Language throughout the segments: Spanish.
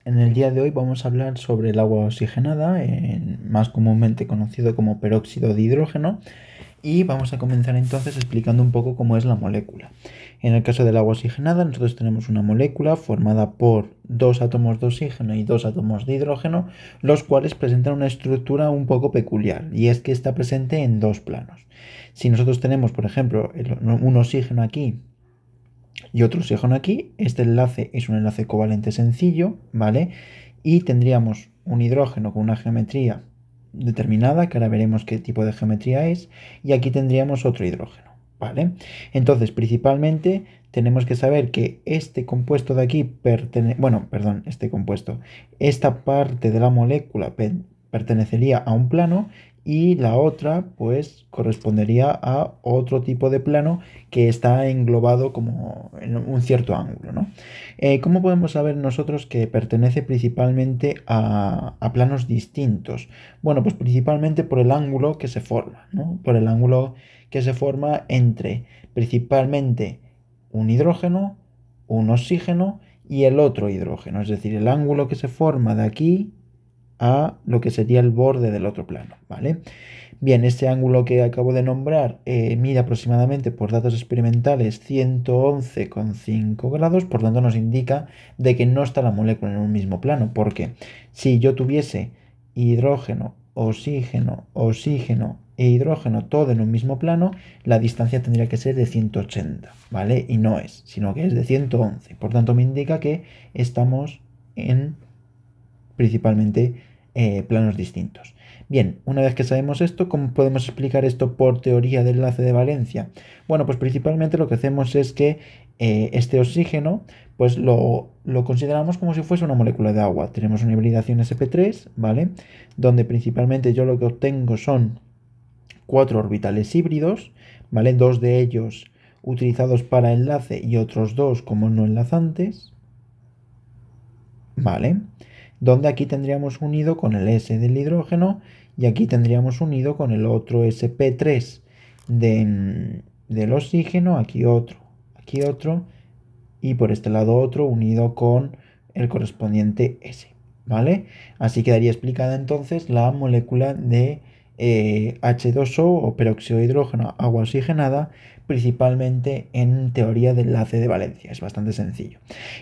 En el día de hoy vamos a hablar sobre el agua oxigenada, más comúnmente conocido como peróxido de hidrógeno, y vamos a comenzar entonces explicando un poco cómo es la molécula. En el caso del agua oxigenada, nosotros tenemos una molécula formada por dos átomos de oxígeno y dos átomos de hidrógeno, los cuales presentan una estructura un poco peculiar, y es que está presente en dos planos. Si nosotros tenemos, por ejemplo, un oxígeno aquí y otro oxígeno aquí, este enlace es un enlace covalente sencillo, ¿vale? Y tendríamos un hidrógeno con una geometría determinada, que ahora veremos qué tipo de geometría es, y aquí tendríamos otro hidrógeno, ¿vale? Entonces, principalmente tenemos que saber que este compuesto de aquí esta parte de la molécula pertenecería a un plano y la otra pues correspondería a otro tipo de plano que está englobado como en un cierto ángulo, ¿no? ¿Cómo podemos saber nosotros que pertenece principalmente a planos distintos? Bueno, pues principalmente por el ángulo que se forma, ¿no? Por el ángulo que se forma entre principalmente un hidrógeno, un oxígeno y el otro hidrógeno, es decir, el ángulo que se forma de aquí a lo que sería el borde del otro plano, ¿vale? Bien, este ángulo que acabo de nombrar mide aproximadamente por datos experimentales 111,5 grados, por tanto nos indica de que no está la molécula en un mismo plano, porque si yo tuviese hidrógeno, oxígeno, oxígeno e hidrógeno todo en un mismo plano, la distancia tendría que ser de 180, ¿vale? Y no es, sino que es de 111, por tanto me indica que estamos en principalmente planos distintos. Bien, una vez que sabemos esto, ¿cómo podemos explicar esto por teoría del enlace de valencia? Bueno, pues principalmente lo que hacemos es que este oxígeno, pues lo consideramos como si fuese una molécula de agua. Tenemos una hibridación sp3, ¿vale? Donde principalmente yo lo que obtengo son cuatro orbitales híbridos, ¿vale? Dos de ellos utilizados para enlace y otros dos como no enlazantes, ¿vale? Donde aquí tendríamos unido con el S del hidrógeno y aquí tendríamos unido con el otro sp3 del oxígeno, aquí otro y por este lado otro unido con el correspondiente S, ¿vale? Así quedaría explicada entonces la molécula de H2O o peróxido de hidrógeno agua oxigenada, principalmente en teoría del enlace de valencia. Es bastante sencillo.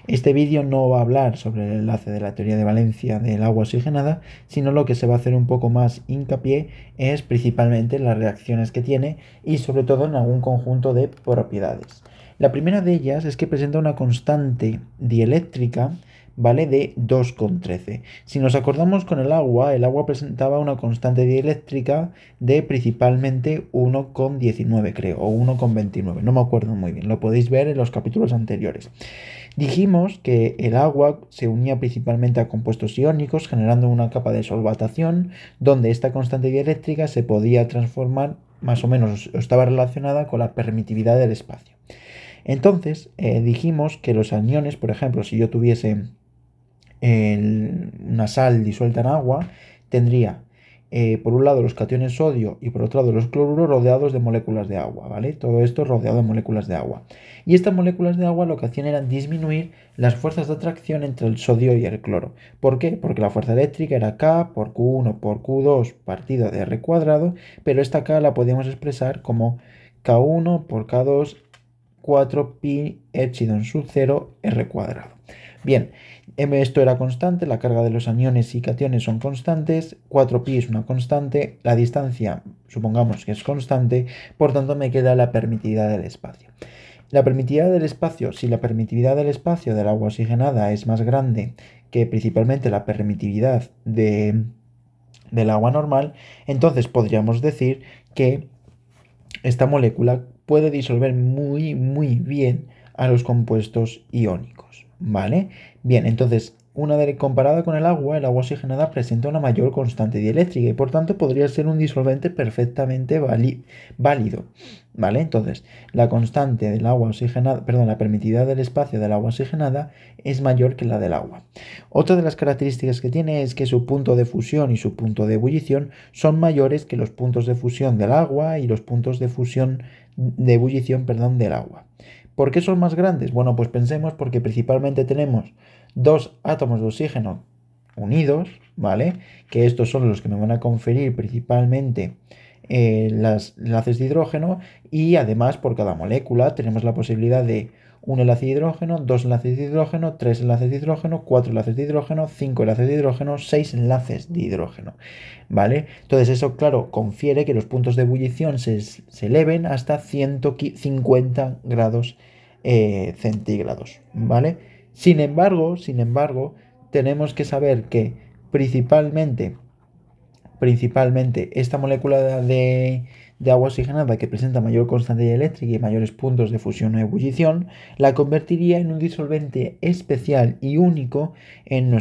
Este vídeo no va a hablar sobre el enlace de la teoría de valencia del agua oxigenada, sino lo que se va a hacer un poco más hincapié es principalmente las reacciones que tiene y sobre todo en algún conjunto de propiedades. La primera de ellas es que presenta una constante dieléctrica, ¿vale? De 2,13. Si nos acordamos con el agua presentaba una constante dieléctrica de principalmente 1,19 creo, o 1,29, no me acuerdo muy bien, lo podéis ver en los capítulos anteriores. Dijimos que el agua se unía principalmente a compuestos iónicos generando una capa de solvatación donde esta constante dieléctrica se podía transformar más o menos, estaba relacionada con la permitividad del espacio. Entonces dijimos que los aniones, por ejemplo, si yo tuviese una sal disuelta en agua, tendría por un lado los cationes sodio y por otro lado los cloruros rodeados de moléculas de agua, ¿vale? Todo esto rodeado de moléculas de agua. Y estas moléculas de agua lo que hacían era disminuir las fuerzas de atracción entre el sodio y el cloro. ¿Por qué? Porque la fuerza eléctrica era K por Q1 por Q2 partido de R cuadrado, pero esta K la podíamos expresar como K1 por K2 4 pi epsilon sub 0 R cuadrado. Bien, esto era constante, la carga de los aniones y cationes son constantes, 4pi es una constante, la distancia supongamos que es constante, por tanto me queda la permitividad del espacio. La permitividad del espacio, si la permitividad del espacio del agua oxigenada es más grande que principalmente la permitividad del agua normal, entonces podríamos decir que esta molécula puede disolver muy bien a los compuestos iónicos, ¿vale? Bien, entonces, comparada con el agua oxigenada presenta una mayor constante dieléctrica y por tanto podría ser un disolvente perfectamente válido, ¿vale? Entonces, la constante del agua oxigenada, perdón, la permitividad del espacio del agua oxigenada es mayor que la del agua. Otra de las características que tiene es que su punto de fusión y su punto de ebullición son mayores que los puntos de fusión del agua y los puntos de ebullición, del agua. ¿Por qué son más grandes? Bueno, pues pensemos porque principalmente tenemos dos átomos de oxígeno unidos, ¿vale? Que estos son los que me van a conferir principalmente los enlaces de hidrógeno, y además por cada molécula tenemos la posibilidad de un enlace de hidrógeno, dos enlaces de hidrógeno, tres enlaces de hidrógeno, cuatro enlaces de hidrógeno, cinco enlaces de hidrógeno, seis enlaces de hidrógeno, ¿vale? Entonces eso, claro, confiere que los puntos de ebullición se eleven hasta 150 grados centígrados, ¿vale? Sin embargo, tenemos que saber que principalmente esta molécula de agua oxigenada, que presenta mayor constante eléctrica y mayores puntos de fusión o ebullición, la convertiría en un disolvente especial y único en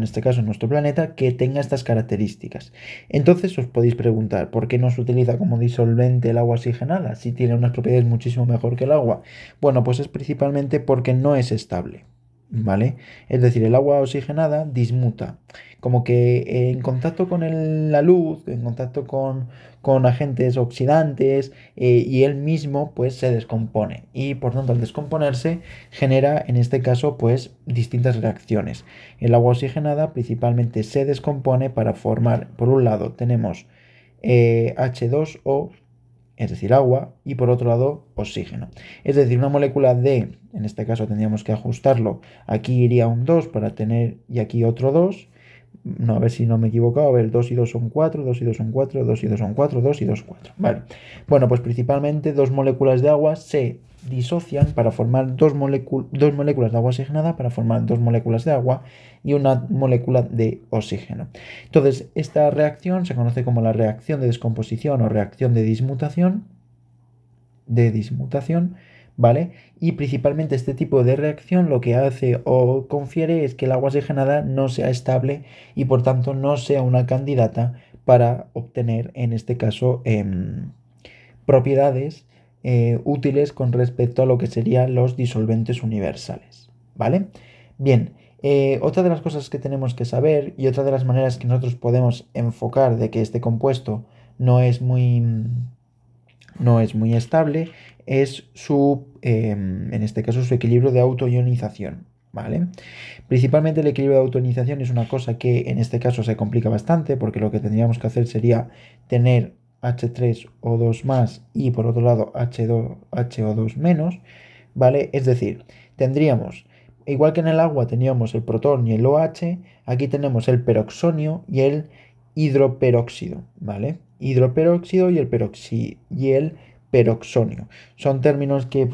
este caso en nuestro planeta, que tenga estas características. Entonces os podéis preguntar, ¿por qué no se utiliza como disolvente el agua oxigenada si tiene unas propiedades muchísimo mejor que el agua? Bueno, pues es principalmente porque no es estable, ¿vale? Es decir, el agua oxigenada dismuta, como que en contacto con la luz, en contacto con agentes oxidantes, y él mismo pues se descompone, y por tanto al descomponerse genera en este caso pues distintas reacciones. El agua oxigenada principalmente se descompone para formar, por un lado tenemos H2O, es decir, agua, y por otro lado, oxígeno. Es decir, una molécula de, en este caso tendríamos que ajustarlo, aquí iría un 2 para tener, y aquí otro 2. No, a ver si no me he equivocado, a ver, 2 y 2 son 4, 2 y 2 son 4, 2 y 2 son 4, 2 y 2 4. Vale. Bueno, pues principalmente dos moléculas de agua se disocian para formar dos moléculas de agua oxigenada, para formar dos moléculas de agua y una molécula de oxígeno. Entonces, esta reacción se conoce como la reacción de descomposición o reacción de dismutación, ¿vale? Y principalmente este tipo de reacción lo que hace o confiere es que el agua oxigenada no sea estable y por tanto no sea una candidata para obtener, en este caso, propiedades útiles con respecto a lo que serían los disolventes universales, ¿vale? Bien, otra de las cosas que tenemos que saber, y otra de las maneras que nosotros podemos enfocar de que este compuesto no es muy, no es muy estable, es en este caso, su equilibrio de autoionización, ¿vale? Principalmente el equilibrio de autoionización es una cosa que en este caso se complica bastante, porque lo que tendríamos que hacer sería tener H3O2 más y por otro lado HO2 menos, ¿vale? Es decir, tendríamos, igual que en el agua teníamos el protón y el OH, aquí tenemos el peroxonio y el hidroperóxido, ¿vale? Hidroperóxido y el peroxonio. Son términos que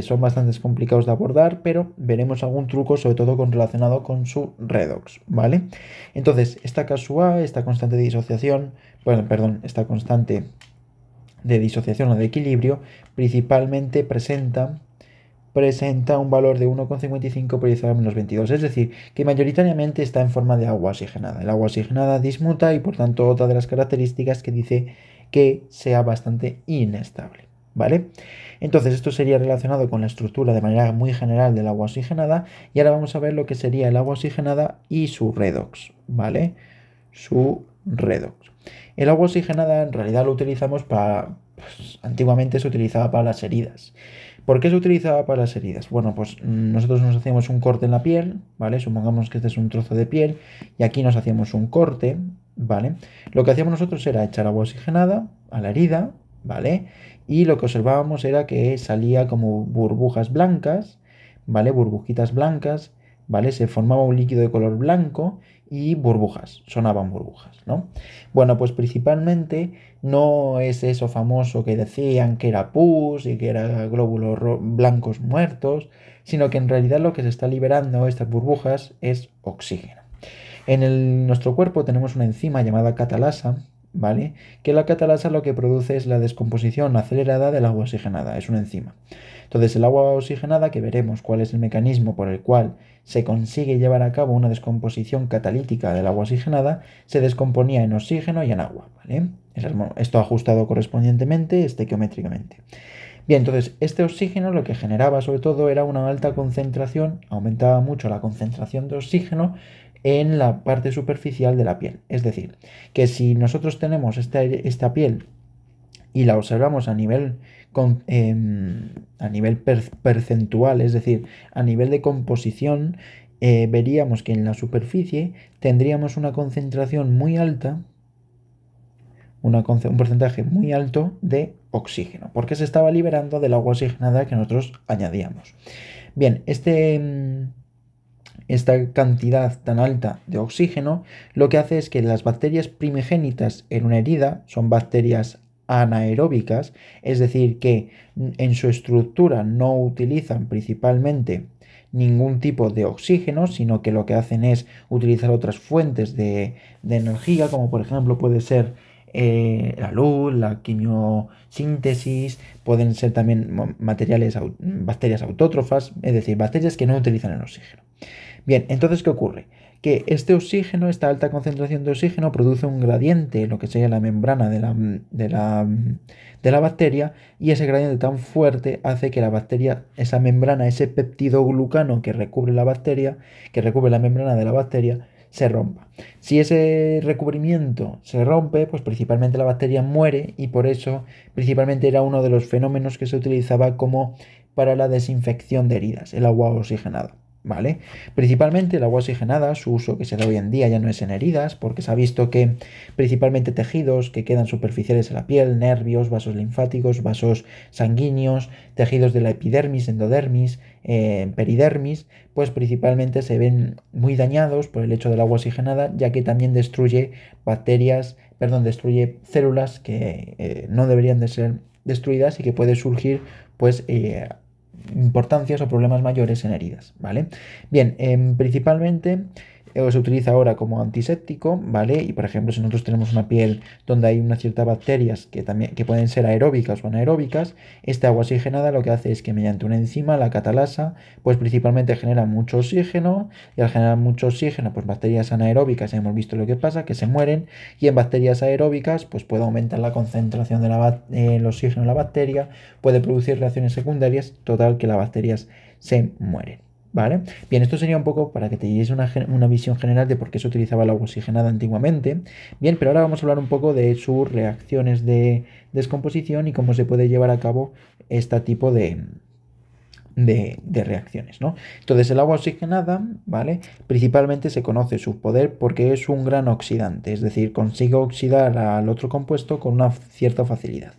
son bastante complicados de abordar, pero veremos algún truco, sobre todo relacionado con su redox, ¿vale? Entonces, esta K-A, esta constante de disociación, esta constante de disociación o de equilibrio, principalmente presenta un valor de 1,55 por 10 a la menos 22, es decir, que mayoritariamente está en forma de agua oxigenada. El agua oxigenada dismuta y por tanto otra de las características que dice que sea bastante inestable, ¿vale? Entonces esto sería relacionado con la estructura de manera muy general del agua oxigenada, y ahora vamos a ver lo que sería el agua oxigenada y su redox, ¿vale? Su redox. El agua oxigenada en realidad lo utilizamos antiguamente se utilizaba para las heridas. ¿Por qué se utilizaba para las heridas? Bueno, pues nosotros nos hacíamos un corte en la piel, ¿vale? Supongamos que este es un trozo de piel y aquí nos hacíamos un corte, ¿vale? Lo que hacíamos nosotros era echar agua oxigenada a la herida, ¿vale? Y lo que observábamos era que salía como burbujas blancas, ¿vale? Burbujitas blancas, ¿vale? Se formaba un líquido de color blanco y burbujas, sonaban burbujas, ¿no? Bueno, pues principalmente no es eso famoso que decían que era pus y que era glóbulos blancos muertos, sino que en realidad lo que se está liberando estas burbujas es oxígeno. En nuestro cuerpo tenemos una enzima llamada catalasa, ¿vale? Que la catalasa lo que produce es la descomposición acelerada del agua oxigenada, es una enzima. Entonces el agua oxigenada, que veremos cuál es el mecanismo por el cual se consigue llevar a cabo una descomposición catalítica del agua oxigenada, se descomponía en oxígeno y en agua, ¿vale? Esto ajustado correspondientemente estequiométricamente. Bien, entonces este oxígeno lo que generaba sobre todo era una alta concentración, aumentaba mucho la concentración de oxígeno en la parte superficial de la piel. Es decir, que si nosotros tenemos esta piel y la observamos a nivel percentual, es decir, a nivel de composición, veríamos que en la superficie tendríamos una concentración muy alta, un porcentaje muy alto de oxígeno, porque se estaba liberando del agua oxigenada que nosotros añadíamos. Bien, esta cantidad tan alta de oxígeno lo que hace es que las bacterias primigénitas en una herida son bacterias anaeróbicas, es decir, que en su estructura no utilizan principalmente ningún tipo de oxígeno, sino que lo que hacen es utilizar otras fuentes de energía, como por ejemplo puede ser la luz, la quimiosíntesis, pueden ser también bacterias autótrofas, es decir, bacterias que no utilizan el oxígeno. Bien, entonces, ¿qué ocurre? Que este oxígeno, esta alta concentración de oxígeno, produce un gradiente en lo que sería la membrana de la bacteria, y ese gradiente tan fuerte hace que la bacteria, esa membrana, ese peptidoglucano que recubre la bacteria, que recubre la membrana de la bacteria, se rompa. Si ese recubrimiento se rompe, pues principalmente la bacteria muere, y por eso principalmente era uno de los fenómenos que se utilizaba como para la desinfección de heridas, el agua oxigenada. ¿Vale? Principalmente el agua oxigenada, su uso que se da hoy en día ya no es en heridas, porque se ha visto que principalmente tejidos que quedan superficiales en la piel, nervios, vasos linfáticos, vasos sanguíneos, tejidos de la epidermis, endodermis, peridermis, pues principalmente se ven muy dañados por el hecho del agua oxigenada, ya que también destruye destruye células que no deberían de ser destruidas y que puede surgir pues importancias o problemas mayores en heridas, ¿vale? Bien, principalmente se utiliza ahora como antiséptico, ¿vale? Y por ejemplo, si nosotros tenemos una piel donde hay unas ciertas bacterias que pueden ser aeróbicas o anaeróbicas, esta agua oxigenada lo que hace es que mediante una enzima, la catalasa, pues principalmente genera mucho oxígeno, y al generar mucho oxígeno, pues bacterias anaeróbicas, hemos visto lo que pasa, que se mueren, y en bacterias aeróbicas, pues puede aumentar la concentración del oxígeno en la bacteria, puede producir reacciones secundarias, total que las bacterias se mueren. ¿Vale? Bien, esto sería un poco para que te lleves una visión general de por qué se utilizaba el agua oxigenada antiguamente. Bien, pero ahora vamos a hablar un poco de sus reacciones de descomposición y cómo se puede llevar a cabo este tipo de reacciones, ¿no? Entonces el agua oxigenada, ¿vale? Principalmente se conoce su poder porque es un gran oxidante, es decir, consigue oxidar al otro compuesto con una cierta facilidad.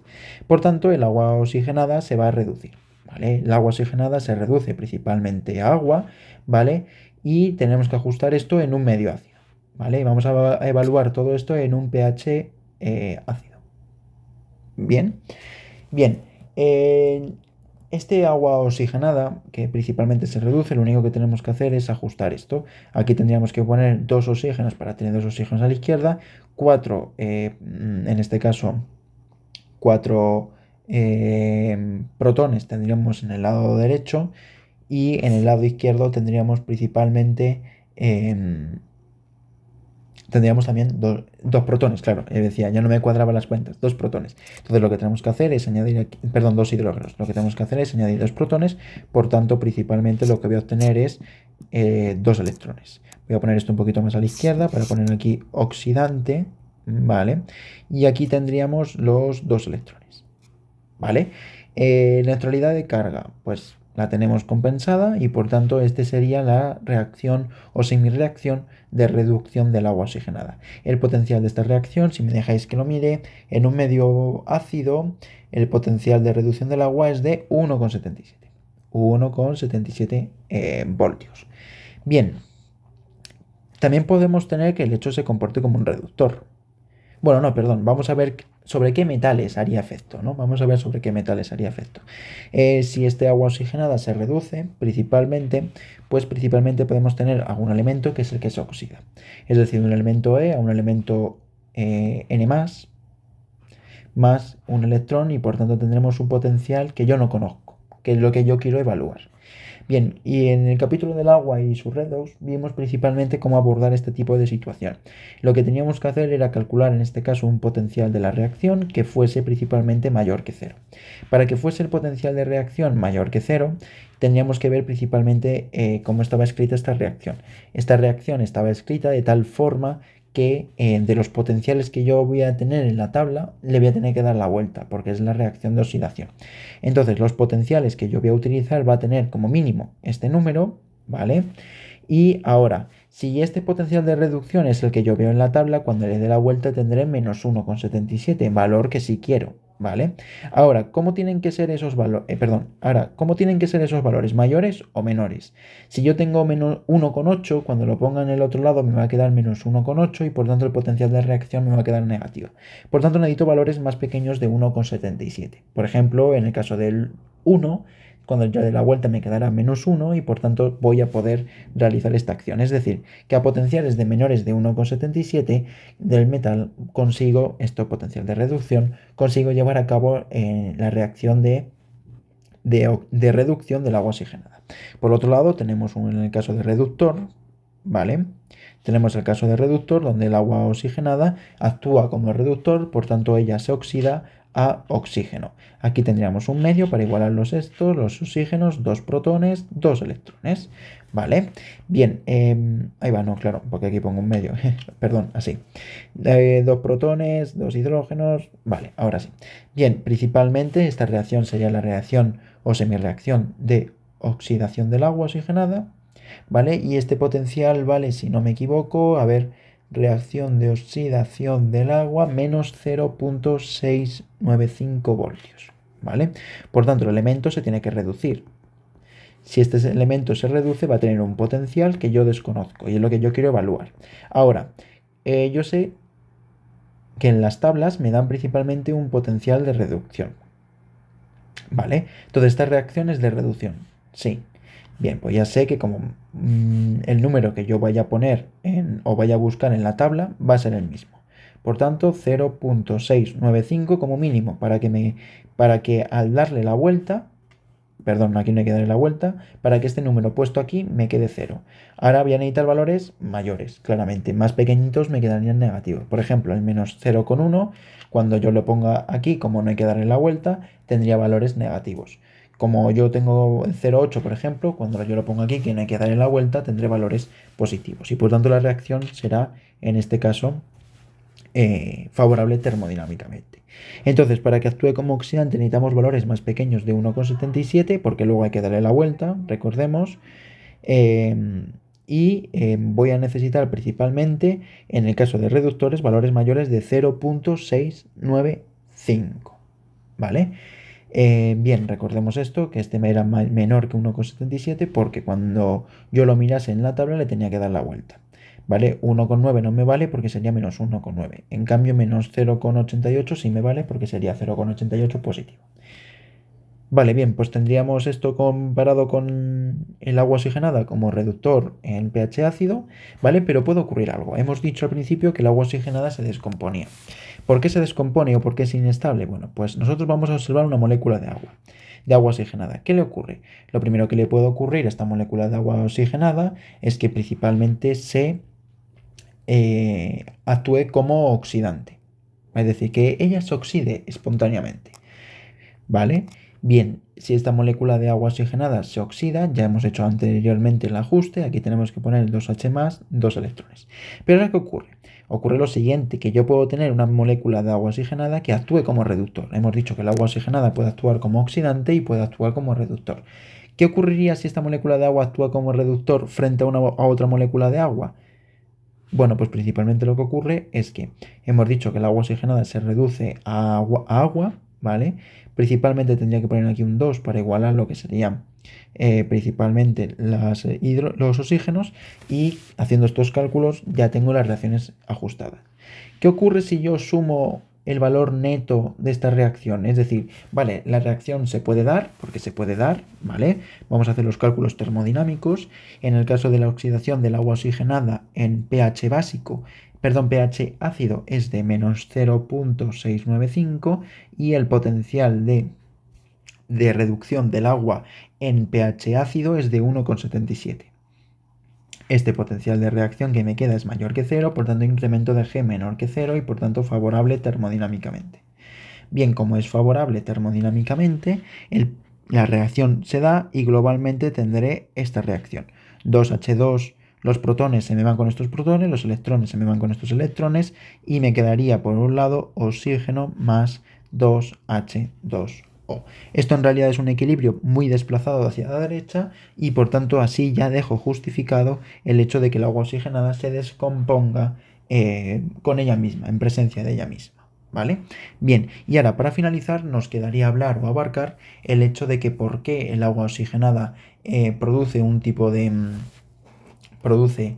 Por tanto, el agua oxigenada se va a reducir, ¿vale? El agua oxigenada se reduce principalmente a agua, ¿vale? Y tenemos que ajustar esto en un medio ácido, ¿vale? Vamos a evaluar todo esto en un pH ácido. Bien, bien. Este agua oxigenada, que principalmente se reduce, lo único que tenemos que hacer es ajustar esto. Aquí tendríamos que poner 2 oxígenos para tener 2 oxígenos a la izquierda, 4, en este caso, 4 protones tendríamos en el lado derecho, y en el lado izquierdo tendríamos principalmente tendríamos también dos protones, claro, decía, ya no me cuadraban las cuentas, 2 protones. Entonces lo que tenemos que hacer es añadir aquí, perdón, 2 hidrógenos. Lo que tenemos que hacer es añadir 2 protones, por tanto, principalmente lo que voy a obtener es 2 electrones. Voy a poner esto un poquito más a la izquierda para poner aquí oxidante, ¿vale? Y aquí tendríamos los 2 electrones, ¿vale? Neutralidad de carga, pues la tenemos compensada, y por tanto este sería la reacción o semireacción de reducción del agua oxigenada. El potencial de esta reacción, si me dejáis que lo mire, en un medio ácido el potencial de reducción del agua es de 1,77. 1,77 voltios. Bien, también podemos tener que el hecho se comporte como un reductor. Bueno, no, perdón, vamos a ver sobre qué metales haría efecto, ¿no? Vamos a ver sobre qué metales haría efecto. Si este agua oxigenada se reduce, pues principalmente podemos tener algún elemento que es el que se oxida. Es decir, un elemento E a un elemento N+, más un electrón, y por tanto tendremos un potencial que yo no conozco, que es lo que yo quiero evaluar. Bien, y en el capítulo del agua y sus redox vimos principalmente cómo abordar este tipo de situación. Lo que teníamos que hacer era calcular en este caso un potencial de la reacción que fuese principalmente mayor que 0. Para que fuese el potencial de reacción mayor que 0, tendríamos que ver principalmente cómo estaba escrita esta reacción. Esta reacción estaba escrita de tal forma que de los potenciales que yo voy a tener en la tabla, le voy a tener que dar la vuelta, porque es la reacción de oxidación. Entonces, los potenciales que yo voy a utilizar va a tener como mínimo este número, ¿vale? Y ahora, si este potencial de reducción es el que yo veo en la tabla, cuando le dé la vuelta tendré menos 1,77, valor que sí quiero, ¿vale? Ahora, ¿cómo tienen que ser esos valores? ¿Cómo tienen que ser esos valores? ¿Mayores o menores? Si yo tengo menos 1,8, cuando lo ponga en el otro lado me va a quedar menos 1,8 y por tanto el potencial de reacción me va a quedar negativo. Por tanto, necesito valores más pequeños de 1,77. Por ejemplo, en el caso del 1, cuando yo dé la vuelta me quedará menos 1 y por tanto voy a poder realizar esta acción. Es decir, que a potenciales de menores de 1,77 del metal consigo, esto potencial de reducción, consigo llevar a cabo la reacción de reducción del agua oxigenada. Por otro lado, tenemos en el caso de reductor, ¿vale? Tenemos el caso de reductor donde el agua oxigenada actúa como reductor, por tanto ella se oxida a oxígeno. Aquí tendríamos un medio para igualar los oxígenos, 2 protones, 2 electrones, ¿vale? Bien, ahí va, no, claro, porque aquí pongo un medio, perdón, así. 2 protones, 2 hidrógenos, vale, ahora sí. Bien, principalmente esta reacción sería la reacción o semirreacción de oxidación del agua oxigenada, ¿vale? Y este potencial vale, si no me equivoco, a ver, reacción de oxidación del agua menos 0,695 voltios, ¿vale? Por tanto, el elemento se tiene que reducir. Si este elemento se reduce, va a tener un potencial que yo desconozco y es lo que yo quiero evaluar. Ahora, yo sé que en las tablas me dan principalmente un potencial de reducción, ¿vale? Entonces, esta reacción es de reducción, sí. Bien, pues ya sé que como el número que yo vaya a poner o vaya a buscar en la tabla va a ser el mismo. Por tanto, 0,695 como mínimo para que al darle la vuelta, perdón, aquí no hay que darle la vuelta, para que este número puesto aquí me quede 0. Ahora voy a necesitar valores mayores, claramente. Más pequeñitos me quedarían negativos. Por ejemplo, el menos 0,1, cuando yo lo ponga aquí, como no hay que darle la vuelta, tendría valores negativos. Como yo tengo 0,8, por ejemplo, cuando yo lo pongo aquí, que no hay que darle la vuelta, tendré valores positivos. Y por tanto la reacción será, en este caso, favorable termodinámicamente. Entonces, para que actúe como oxidante necesitamos valores más pequeños de 1,77, porque luego hay que darle la vuelta, recordemos. Voy a necesitar principalmente, en el caso de reductores, valores mayores de 0,695. ¿Vale? Bien, recordemos esto, que este era menor que 1,77 porque cuando yo lo mirase en la tabla le tenía que dar la vuelta. ¿Vale? 1,9 no me vale porque sería menos 1,9. En cambio, menos 0,88 sí me vale porque sería 0,88 positivo. Vale, bien, pues tendríamos esto comparado con el agua oxigenada como reductor en pH ácido, ¿vale? Pero puede ocurrir algo. Hemos dicho al principio que el agua oxigenada se descomponía. ¿Por qué se descompone o por qué es inestable? Bueno, pues nosotros vamos a observar una molécula de agua oxigenada. ¿Qué le ocurre? Lo primero que le puede ocurrir a esta molécula de agua oxigenada es que principalmente se actúe como oxidante. Es decir, que ella se oxide espontáneamente. ¿Vale? Bien, si esta molécula de agua oxigenada se oxida, ya hemos hecho anteriormente el ajuste, aquí tenemos que poner el 2H más 2 electrones. Pero ahora, ¿qué ocurre? Ocurre lo siguiente, que yo puedo tener una molécula de agua oxigenada que actúe como reductor. Hemos dicho que el agua oxigenada puede actuar como oxidante y puede actuar como reductor. ¿Qué ocurriría si esta molécula de agua actúa como reductor frente a otra molécula de agua? Bueno, pues principalmente lo que ocurre es que hemos dicho que el agua oxigenada se reduce a agua, ¿vale? Principalmente tendría que poner aquí un 2 para igualar lo que serían principalmente los oxígenos y haciendo estos cálculos ya tengo las reacciones ajustadas. ¿Qué ocurre si yo sumo el valor neto de esta reacción? Es decir, vale, la reacción se puede dar, porque se puede dar, ¿vale? Vamos a hacer los cálculos termodinámicos. En el caso de la oxidación del agua oxigenada en pH básico, pH ácido es de menos 0,695 y el potencial de reducción del agua en pH ácido es de 1,77. Este potencial de reacción que me queda es mayor que 0, por tanto incremento de G menor que 0 y por tanto favorable termodinámicamente. Bien, como es favorable termodinámicamente, la reacción se da y globalmente tendré esta reacción. 2H2, los protones se me van con estos protones, los electrones se me van con estos electrones y me quedaría por un lado oxígeno más 2H2O. O. Esto en realidad es un equilibrio muy desplazado hacia la derecha y por tanto así ya dejo justificado el hecho de que el agua oxigenada se descomponga con ella misma, en presencia de ella misma. ¿Vale? Bien, y ahora para finalizar nos quedaría hablar o abarcar el hecho de que por qué el agua oxigenada produce un tipo de... produce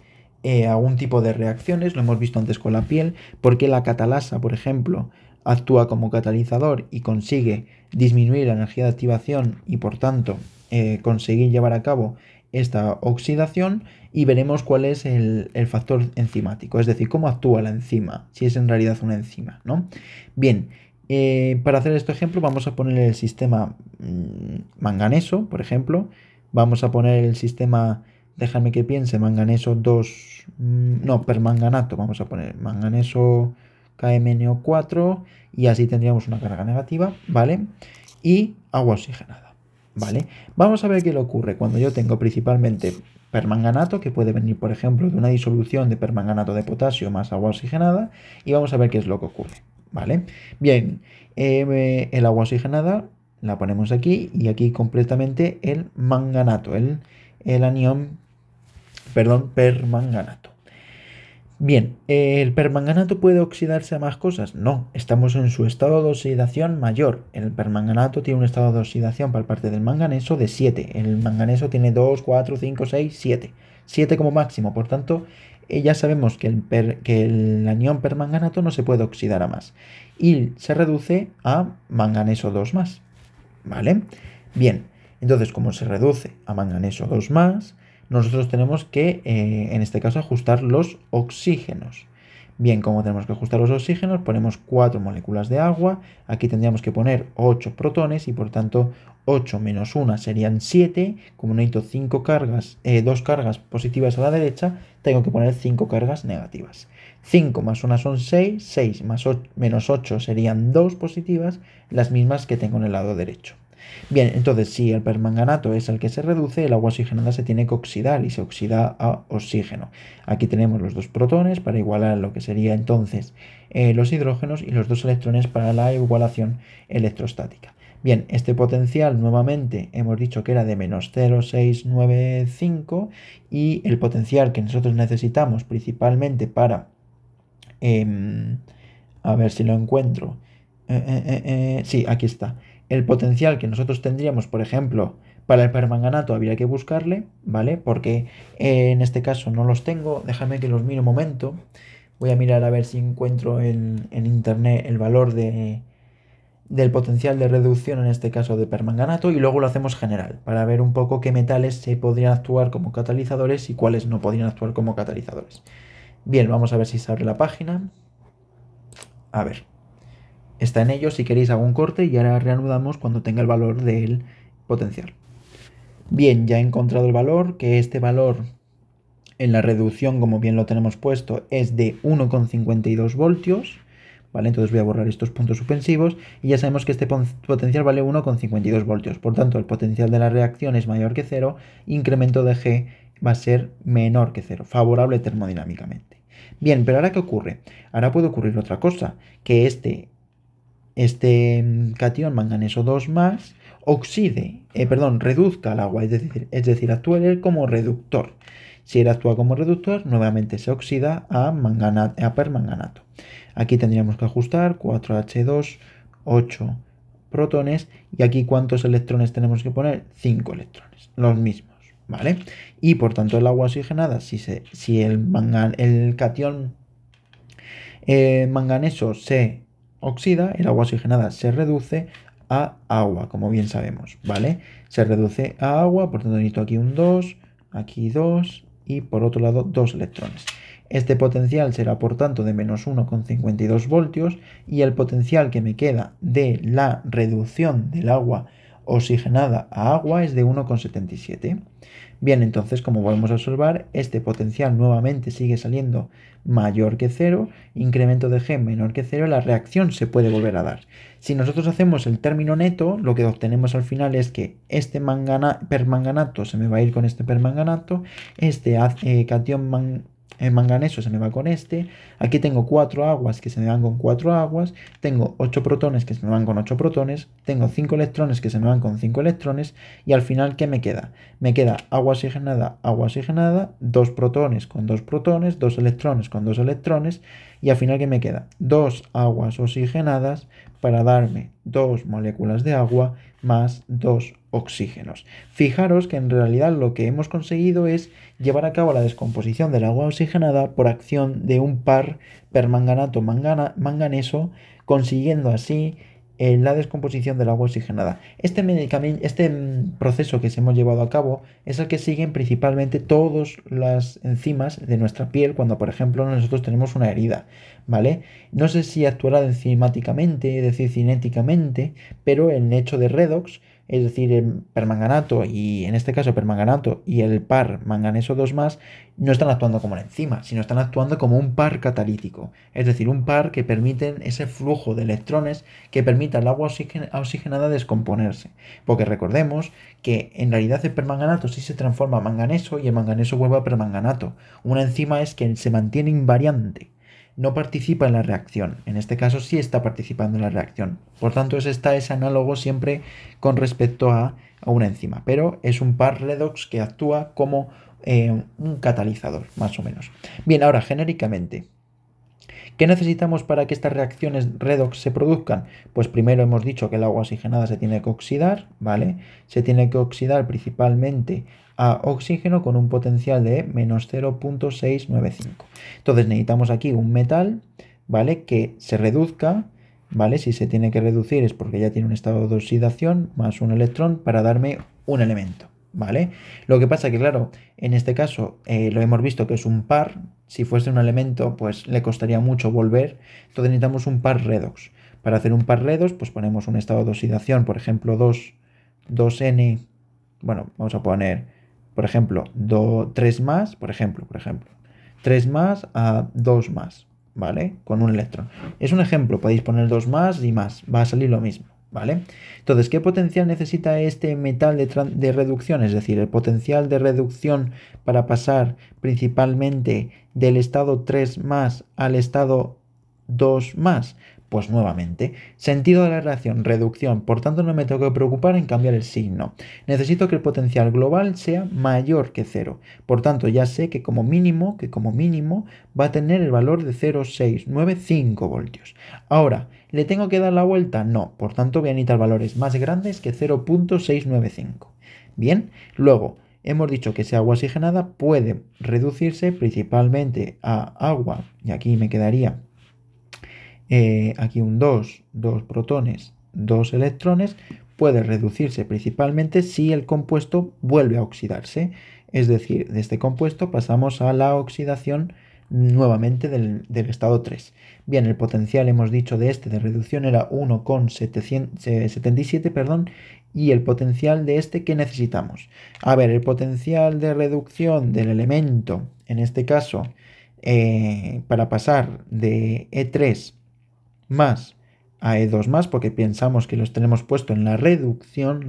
algún tipo de reacciones, lo hemos visto antes con la piel, porque la catalasa, por ejemplo, actúa como catalizador y consigue disminuir la energía de activación y por tanto conseguir llevar a cabo esta oxidación y veremos cuál es el factor enzimático, es decir, cómo actúa la enzima, si es en realidad una enzima, ¿no? Bien, para hacer este ejemplo vamos a poner el sistema manganeso, por ejemplo, vamos a poner el sistema, déjame que piense, manganeso 2, no, permanganato, vamos a poner manganeso KMnO4 y así tendríamos una carga negativa, ¿vale? Y agua oxigenada, ¿vale? Vamos a ver qué le ocurre cuando yo tengo principalmente permanganato, que puede venir, por ejemplo, de una disolución de permanganato de potasio más agua oxigenada, y vamos a ver qué es lo que ocurre, ¿vale? Bien, el agua oxigenada la ponemos aquí y aquí completamente el manganato, el anión, perdón, permanganato. Bien, ¿el permanganato puede oxidarse a más cosas? No, estamos en su estado de oxidación mayor. El permanganato tiene un estado de oxidación por parte del manganeso de 7. El manganeso tiene 2, 4, 5, 6, 7. 7 como máximo, por tanto, ya sabemos que el anión permanganato no se puede oxidar a más. Y se reduce a manganeso 2 más. ¿Vale? Bien, entonces como se reduce a manganeso 2 más, nosotros tenemos que, en este caso, ajustar los oxígenos. Bien, como tenemos que ajustar los oxígenos, ponemos 4 moléculas de agua, aquí tendríamos que poner 8 protones y por tanto 8 menos 1 serían 7, como necesito 5 cargas, 2 cargas positivas a la derecha, tengo que poner 5 cargas negativas. 5 más 1 son 6, 6 más 8, menos 8 serían 2 positivas, las mismas que tengo en el lado derecho. Bien, entonces si el permanganato es el que se reduce, el agua oxigenada se tiene que oxidar y se oxida a oxígeno. Aquí tenemos los 2 protones para igualar lo que sería entonces los hidrógenos y los 2 electrones para la igualación electrostática. Bien, este potencial nuevamente hemos dicho que era de menos 0,695 y el potencial que nosotros necesitamos principalmente para... a ver si lo encuentro. Sí, aquí está. El potencial que nosotros tendríamos, por ejemplo, para el permanganato habría que buscarle, ¿vale? Porque en este caso no los tengo. Déjame que los mire un momento. Voy a mirar a ver si encuentro en internet el valor del potencial de reducción, en este caso de permanganato, y luego lo hacemos general, para ver un poco qué metales se podrían actuar como catalizadores y cuáles no podrían actuar como catalizadores. Bien, vamos a ver si se abre la página. A ver. Está en ello, si queréis hago un corte y ahora reanudamos cuando tenga el valor del potencial. Bien, ya he encontrado el valor, que este valor en la reducción, como bien lo tenemos puesto, es de 1,52 voltios. ¿Vale? Entonces voy a borrar estos puntos suspensivos y ya sabemos que este potencial vale 1,52 voltios. Por tanto, el potencial de la reacción es mayor que 0, incremento de G va a ser menor que 0, favorable termodinámicamente. Bien, pero ahora ¿qué ocurre? Ahora puede ocurrir otra cosa, que este catión manganeso 2 más reduzca el agua, es decir, actúa él como reductor. Si él actúa como reductor, nuevamente se oxida a permanganato. Aquí tendríamos que ajustar 4H2, 8 protones y aquí ¿cuántos electrones tenemos que poner? 5 electrones, los mismos, ¿vale? Y por tanto el agua oxigenada, si el catión manganeso se oxida, el agua oxigenada se reduce a agua, como bien sabemos, ¿vale? Se reduce a agua, por tanto necesito aquí un 2, aquí 2 y por otro lado 2 electrones. Este potencial será por tanto de menos 1,52 voltios y el potencial que me queda de la reducción del agua oxigenada a agua es de 1,77. Bien, entonces como podemos observar, este potencial nuevamente sigue saliendo mayor que 0, incremento de G menor que 0, la reacción se puede volver a dar. Si nosotros hacemos el término neto, lo que obtenemos al final es que este permanganato se me va a ir con este permanganato, este catión El manganeso se me va con este. Aquí tengo 4 aguas que se me van con 4 aguas. Tengo 8 protones que se me van con 8 protones. Tengo 5 electrones que se me van con 5 electrones. Y al final, ¿qué me queda? Me queda agua oxigenada, 2 protones con 2 protones, 2 electrones con 2 electrones. Y al final, ¿qué me queda? 2 aguas oxigenadas para darme 2 moléculas de agua más 2 oxígenos. Fijaros que en realidad lo que hemos conseguido es llevar a cabo la descomposición del agua oxigenada por acción de un par permanganato-manganeso, consiguiendo así la descomposición del agua oxigenada. Este proceso que se hemos llevado a cabo es el que siguen principalmente todas las enzimas de nuestra piel cuando, por ejemplo, nosotros tenemos una herida, ¿vale? No sé si actuará enzimáticamente, es decir, cinéticamente, pero el hecho de redox, es decir, el permanganato y en este caso permanganato y el par manganeso 2 no están actuando como una enzima, sino están actuando como un par catalítico, es decir, un par que permiten ese flujo de electrones que permita al agua oxigenada descomponerse. Porque recordemos que en realidad el permanganato sí se transforma a manganeso y el manganeso vuelve a permanganato. Una enzima es que se mantiene invariante, no participa en la reacción. En este caso sí está participando en la reacción. Por tanto, está ese análogo siempre con respecto a una enzima. Pero es un par redox que actúa como un catalizador, más o menos. Bien, ahora genéricamente, ¿qué necesitamos para que estas reacciones redox se produzcan? Pues primero hemos dicho que el agua oxigenada se tiene que oxidar, ¿vale? Se tiene que oxidar principalmente a oxígeno con un potencial de menos 0,695. Entonces necesitamos aquí un metal, ¿vale? Que se reduzca, ¿vale? Si se tiene que reducir es porque ya tiene un estado de oxidación más un electrón para darme un elemento, ¿vale? Lo que pasa que, claro, en este caso lo hemos visto que es un par. Si fuese un elemento, pues le costaría mucho volver. Entonces necesitamos un par redox. Para hacer un par redox, pues ponemos un estado de oxidación, por ejemplo, 2N. Bueno, vamos a poner, por ejemplo, 3 más, por ejemplo. 3 más a 2 más, ¿vale? Con un electrón. Es un ejemplo, podéis poner 2 más y más. Va a salir lo mismo, ¿vale? Entonces, ¿qué potencial necesita este metal de reducción? Es decir, el potencial de reducción para pasar principalmente del estado 3 más al estado 2 más. Pues nuevamente, sentido de la reacción, reducción, por tanto no me tengo que preocupar en cambiar el signo. Necesito que el potencial global sea mayor que 0. Por tanto, ya sé que como mínimo va a tener el valor de 0,695 voltios. Ahora, ¿le tengo que dar la vuelta? No, por tanto voy a necesitar valores más grandes que 0,695. Bien, luego hemos dicho que esa agua oxigenada puede reducirse principalmente a agua, y aquí me quedaría aquí un 2 protones, 2 electrones, puede reducirse principalmente si el compuesto vuelve a oxidarse. Es decir, de este compuesto pasamos a la oxidación nuevamente del estado 3. Bien, el potencial hemos dicho de reducción era 1,77, perdón, y el potencial de ¿qué necesitamos? A ver, el potencial de reducción del elemento, en este caso, para pasar de E3 más a E2 más, porque pensamos que los tenemos puesto en la reducción,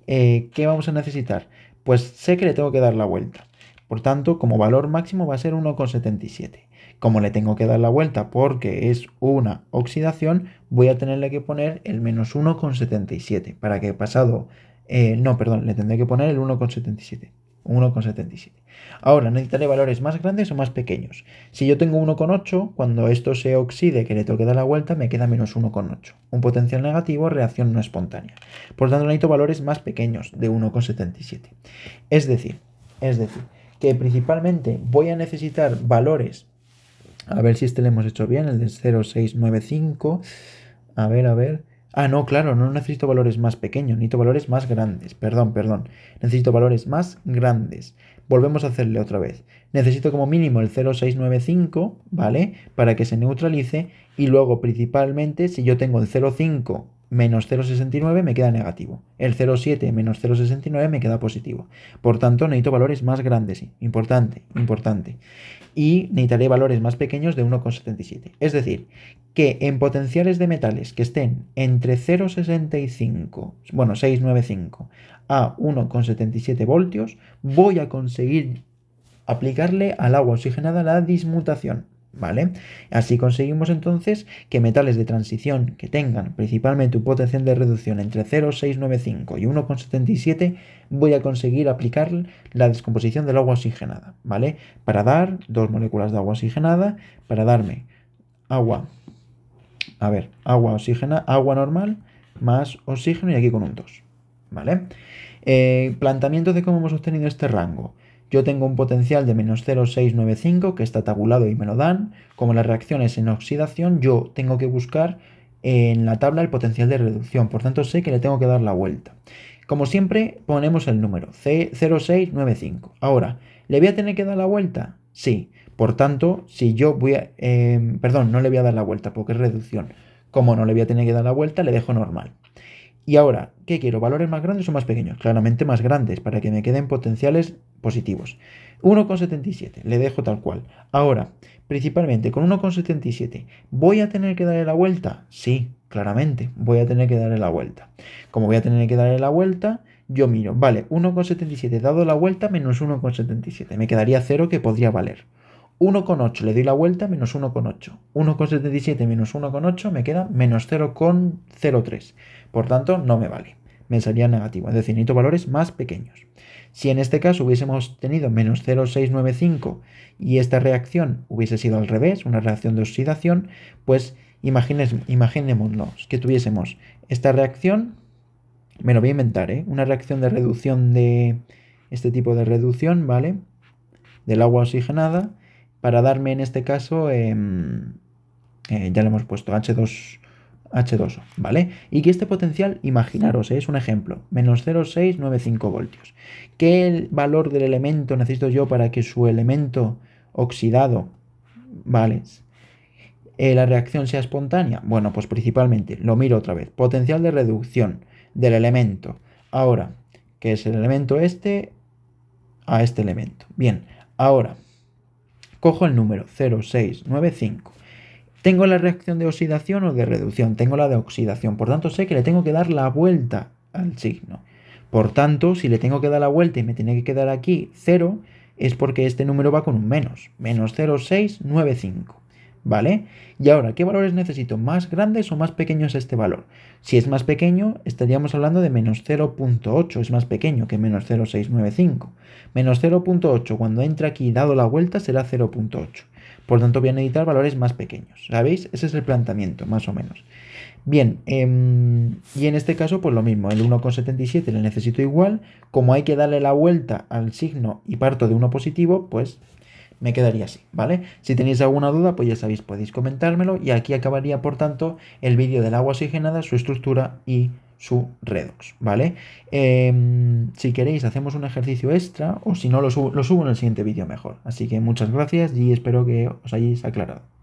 ¿qué vamos a necesitar? Pues sé que le tengo que dar la vuelta. Por tanto, como valor máximo va a ser 1,77. Como le tengo que dar la vuelta porque es una oxidación, voy a tenerle que poner el menos 1,77 para que pasado... le tendré que poner el 1,77. 1,77. Ahora, necesitaré valores más grandes o más pequeños. Si yo tengo 1,8, cuando esto se oxide, que le tengo que dar la vuelta, me queda menos 1,8. Un potencial negativo, reacción no espontánea. Por tanto, necesito valores más pequeños de 1,77. Es decir, que principalmente voy a necesitar valores. A ver si lo hemos hecho bien, el de 0,695. A ver. Ah, no, claro, no necesito valores más pequeños, necesito valores más grandes. Perdón. Necesito valores más grandes. Volvemos a hacerle otra vez. Necesito como mínimo el 0,695, ¿vale? Para que se neutralice. Y luego, principalmente, si yo tengo el 0,5 menos 0,69 me queda negativo. El 0,7 menos 0,69 me queda positivo. Por tanto, necesito valores más grandes. Importante. Y necesitaré valores más pequeños de 1,77. Es decir, que en potenciales de metales que estén entre 695 a 1,77 voltios, voy a conseguir aplicarle al agua oxigenada la dismutación, ¿vale? Así conseguimos entonces que metales de transición que tengan principalmente un potencial de reducción entre 0,695 y 1,77 voy a conseguir aplicar la descomposición del agua oxigenada, ¿vale? Para dar dos moléculas de agua oxigenada, para darme agua, agua normal más oxígeno y aquí con un 2, ¿vale? Planteamiento de cómo hemos obtenido este rango. Yo tengo un potencial de menos 0,695 que está tabulado y me lo dan. Como las reacciones en oxidación, yo tengo que buscar en la tabla el potencial de reducción. Por tanto, sé que le tengo que dar la vuelta. Como siempre, ponemos el número 0,695. Ahora, ¿le voy a tener que dar la vuelta? Sí. Por tanto, si yo voy a... perdón, no le voy a dar la vuelta porque es reducción. Como no le voy a tener que dar la vuelta, le dejo normal. Y ahora, ¿qué quiero? ¿Valores más grandes o más pequeños? Claramente más grandes, para que me queden potenciales positivos. 1,77, le dejo tal cual. Ahora, principalmente con 1,77, ¿voy a tener que darle la vuelta? Sí, claramente, voy a tener que darle la vuelta. Como voy a tener que darle la vuelta, yo miro, vale, 1,77 dado la vuelta menos 1,77. Me quedaría 0 que podría valer. 1,8 le doy la vuelta menos 1,8. 1,77 menos 1,8 me queda menos 0,03. Por tanto, no me vale. Me salía negativo. Es decir, necesito valores más pequeños. Si en este caso hubiésemos tenido menos 0,695 y esta reacción hubiese sido al revés, una reacción de oxidación, pues imaginémonos que tuviésemos esta reacción, me lo voy a inventar, una reacción de reducción de este tipo de reducción, ¿vale? Del agua oxigenada, para darme en este caso, ya le hemos puesto H2O, ¿vale? Y que este potencial, imaginaros, es un ejemplo, menos 0,695 voltios. ¿Qué valor del elemento necesito yo para que su elemento oxidado, ¿vale? La reacción sea espontánea? Bueno, pues principalmente, lo miro otra vez, potencial de reducción del elemento. Ahora, ¿qué es el elemento este? A este elemento. Bien, ahora, cojo el número 0,695. ¿Tengo la reacción de oxidación o de reducción? Tengo la de oxidación. Por tanto, sé que le tengo que dar la vuelta al signo. Por tanto, si le tengo que dar la vuelta y me tiene que quedar aquí 0, es porque este número va con un menos. Menos 0,695. ¿Vale? Y ahora, ¿qué valores necesito? ¿Más grandes o más pequeños este valor? Si es más pequeño, estaríamos hablando de menos 0,8. Es más pequeño que menos 0,695. Menos 0,8 cuando entre aquí dado la vuelta será 0,8. Por tanto, voy a necesitar valores más pequeños. ¿Sabéis? Ese es el planteamiento, más o menos. Bien, y en este caso, pues lo mismo. El 1,77 le necesito igual. Como hay que darle la vuelta al signo y parto de uno positivo, pues me quedaría así, ¿vale? Si tenéis alguna duda, pues ya sabéis, podéis comentármelo. Y aquí acabaría, por tanto, el vídeo del agua oxigenada, su estructura y su redox, ¿vale? Si queréis, hacemos un ejercicio extra, o si no, lo subo en el siguiente vídeo mejor. Así que muchas gracias y espero que os hayáis aclarado.